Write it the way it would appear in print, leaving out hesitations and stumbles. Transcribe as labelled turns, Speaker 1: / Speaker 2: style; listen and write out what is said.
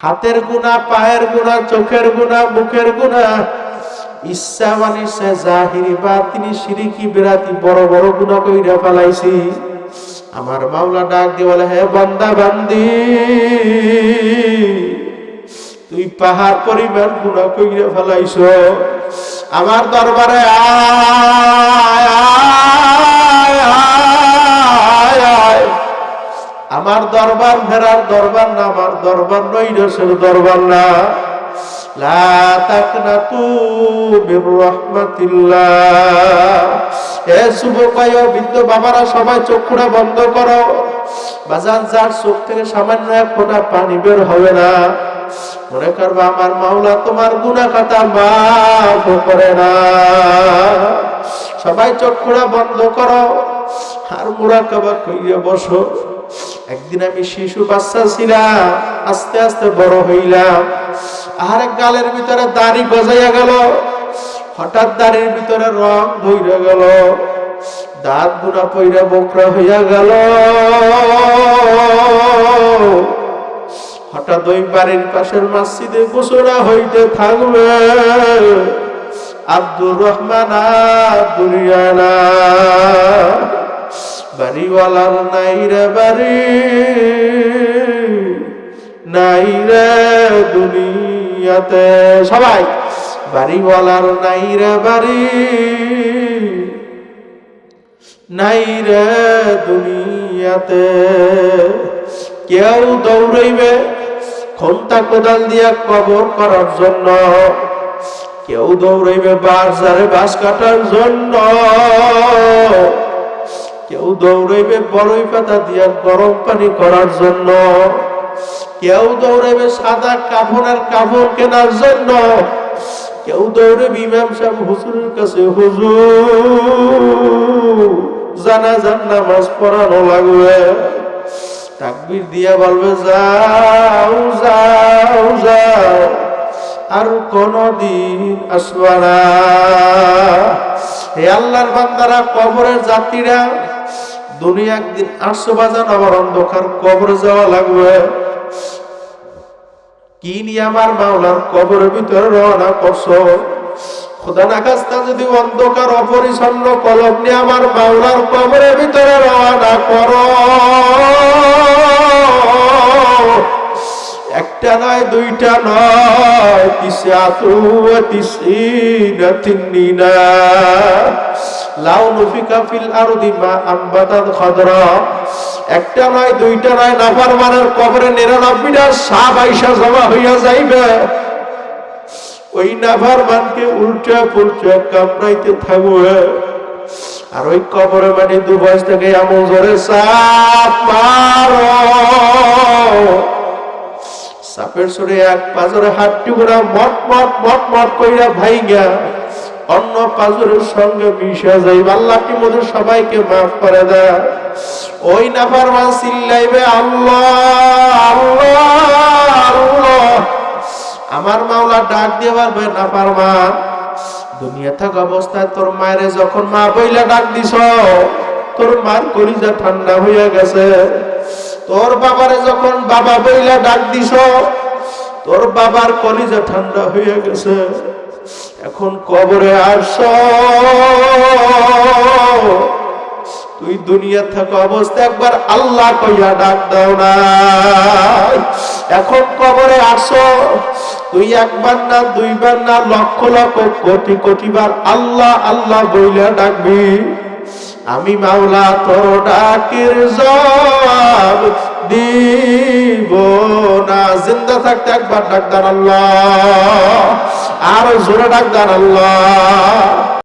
Speaker 1: হাতের গুনাহ, পায়ের গুনাহ, চোখের গুনাহ, মুখের গুনাহ, ইচ্ছা বানিসে জাহিরি বাতিনি শিরকি বিরাতি বড় বড় গুনাহ কইরা ফেলাইছি। আমার মাওলা ডাক দিয়ে বলে, হে বান্দা বান্দি, তুই পাহাড় পরিমাণ গুনাহ কইরা ফেলাইছো, আমার দরবারে আয় আয় আয় আয়। আমার দরবার ফেরার দরবার না, আমার দরবার নৈরাশের দরবার না। লা তাকনাতু মির রাহমাতিল্লাহ। এ যুবক ভাই ও বৃদ্ধ বাবারা, সবাই চোখটা বন্ধ করো। বাজান, যার চোখ থেকে সামান্য এক ফোঁটা পানি বের হবে না, মনে করবা আমার মাওলা তোমার গুনাহ খাতা মাফ করে না। সবাই চোখটা বন্ধ করো আর মুরাকাবা কইরে বসো। একদিন আমি শিশু বাচ্চা ছিলাম, আস্তে আস্তে বড় হইলাম। আর গালের ভিতরে দাড়ি গজাইয়া গেল, হঠাৎ দাড়ির ভিতরে রং ধইরা গেল, দাঁত গুনা পইরা বকরা হইয়া গেল। হঠাৎ ওই বাড়ির পাশের মসজিদে ঘোষণা হইতে থাকবে, আব্দুর রহমান দুনিয়ানা বাড়িওয়ালার নাই রে বাড়ি, নাই রে দুনিয়াতে। সবাই, বাড়িওয়ালার নাই রে বাড়ি, নাই রে দুনিয়াতে। কেউ দৌড়াইবে খন্তা কোদাল দিয়া কবর করার জন্য, কেউ দৌড়াইবে বাজারে বাঁশ কাটার জন্য, কেউ দৌড়াইবে বড়ই পাতা দিয়া গরম পানি করার জন্য, কেউ দৌড়াইবে সাদা কাফনের কাপড় কেনার জন্য, কেউ দৌড়াইবে ইমাম সাহেব হুজুরের কাছে, হুজুর জানাজার নামাজ পড়ানো লাগবে। তাকবীর দিয়া বলবে, যাও যাও যাও, আর কোনদিন আসবা না। হে আল্লাহর বান্দারা, কবরের যাত্রীরা, দুনিয়া একদিন আসো বাজান, আবার অন্ধকার কবরে যাওয়া লাগবে। কি নিয়ে আমার মাওলার কবরের ভিতরে রওনা করছো? খোদা না খাস্তা যদি অন্ধকার অপরিচ্ছন্ন কলম নিয়ে আমার মাওলার কবরের ভিতরে রওনা করো, একটা নয়, দুইটা নয়, তিসাতু ওয়া তিসিনা তিন্নিনা লাউ নুফিকা ফিল আরদি মা আমবাতাত খাদরা। একটা নয়, দুইটা নয়, নাফরমানের কবরে 99টা সাপ আইসা জমা হইয়া যাইবে। ওই নাফরমানকে উল্টা পুল্টা কামড়াইতে থাকবে। আর ওই কবরে মানে দুপাশ থেকে এমন জোরে সাপ মারো, সাপের সুরে এক পাজরে হাতটি ঘোরা মট মট মট মট কইরা ভাইগা অন্য পাজরের সঙ্গে মিশে যাই। আল্লাহ কি মোদের সবাইকে মাফ করে দেয়। ওই নাফরমান চিল্লাইবে, আল্লাহ আল্লাহ আল্লাহ। আমার মাওলা ডাক দিয়ে বলবে, নাফরমান, দুনিয়া থাকা অবস্থায় তোর মায়ের যখন মা বইলা ডাক দিছ, তোর মার কলিজা ঠান্ডা হইয়া গেছে। তোর বাবারে যখন বাবা বইলা ডাক দিছ, তোর বাবার কলিজা ঠান্ডা হইয়া গেছে। এখন কবরে আস, তুই দুনিয়া থাকা অবস্থা একবার আল্লাহ কইয়া ডাক দাও না। এখন কবরে আসো, তুই একবার না, দুইবার না, লক্ষ লক্ষ কোটি কোটি বার আল্লাহ আল্লাহ বইলা ডাকবি। আমি মাওলা তোর ডাকের জবাব দিব না। জিন্দা থাকতে একবার ডাক দেন আল্লাহ, আর জোরে ডাক দেন আল্লাহ।